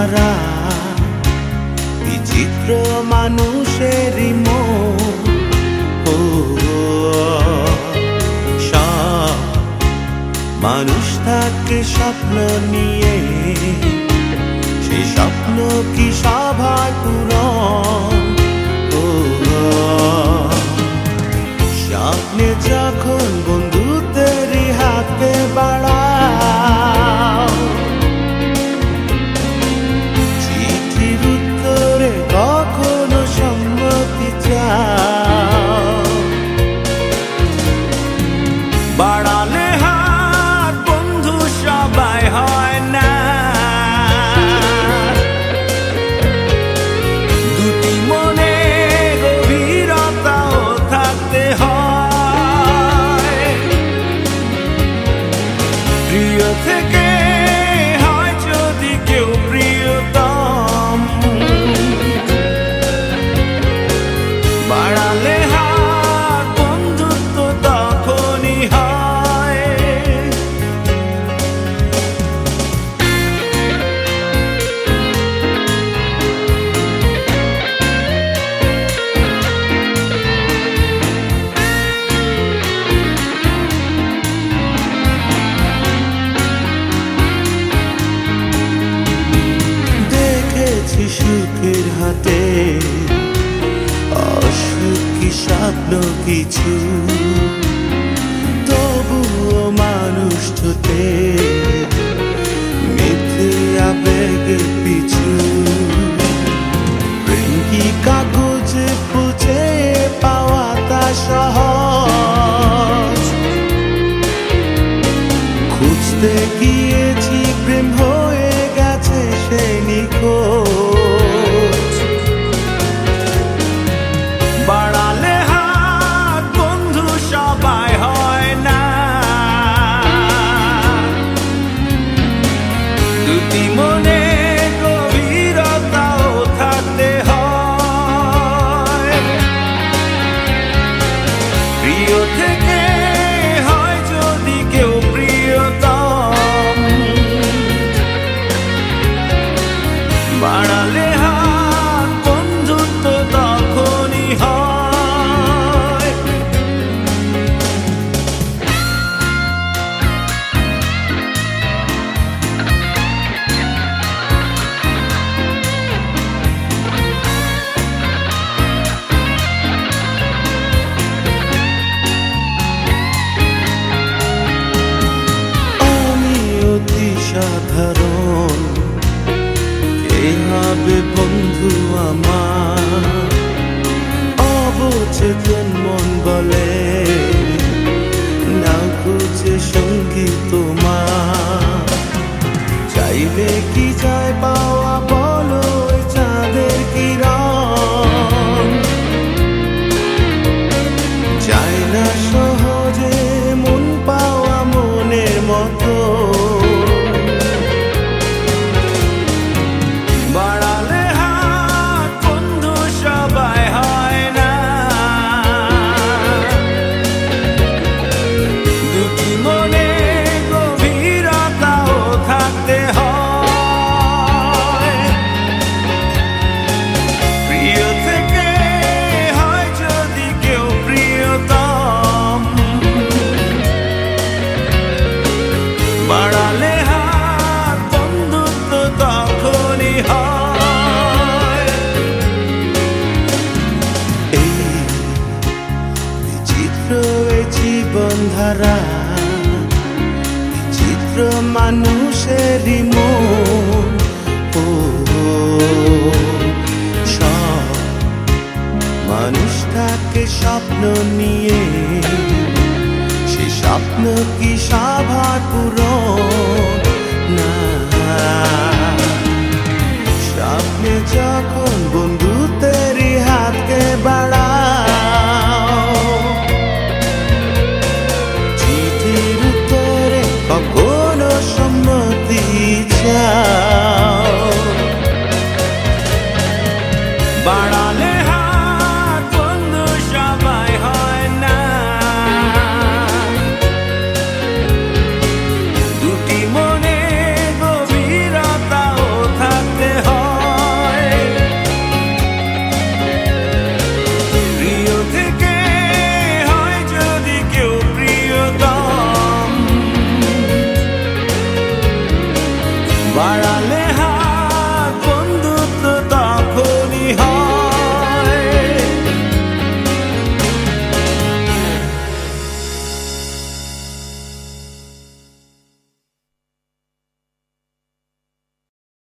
ধারা, বিচিত্র মানুষেরই মন। সব মানুষ থাকে স্বপ্ন নিয়ে, সেই স্বপ্ন কি সবার পূরণ? স্বপ্নে যখন বন্ধুত্বেরই হাতে বাড়াও, চিঠির উত্তরে কখনো সম্মতি চাও, বাড়ালে হাত বন্ধু সবাই হয় না, দুটি মনে গভীরতাও থাকতে হয়। প্রিয় থেকে হয় যদি কেউ প্রিয়তম, বাড়ালে হাত বন্ধুত্ব তখনই হয়। দেখেছি সুখের হাতে অসুখী স্বপ্ন কিছু, তবুও মানুষ ছোটে মিথ্যে আবেগের পিছু। প্রেম কি কাগজে পুঁছে পাওয়া তা সহজ? খুঁজতে গিয়েছি প্রেম হয়ে গেছে সে নিখোঁজ। বাড়ালে হাত বন্ধু সবাই হয় না, দুটি মনে গভীরতাও থাকতে হয়। প্রিয় থেকে হয় যদি কেউ প্রিয়তম, বাড়ালে হাত বন্ধুত্ব তখনই হয়। আমি অতি সাধারণ, কে হবে বন্ধু আমার? অবচেতন মন বলে না খুঁজে সঙ্গী তোমার। চাইলে কি যায় পাওয়া বলো ওই চাঁদের কিরণ? চাই না সহজে মন পাওয়া মনের মতো, বাড়ালে হাত বন্ধু সবাই হয় না, দুটি মনে গভীরতাও থাকতে হয়। প্রিয় থেকে হয় যদি কেউ প্রিয়তম, বাড়ালে হাত বন্ধুত্ব তখনই হয়। এই বিচিত্র এই জীবন ধারা, বিচিত্র মানুষেরই মন। সব মানুষ থাকে স্বপ্ন নিয়ে, সে স্বপ্ন কি সবার পূরণ?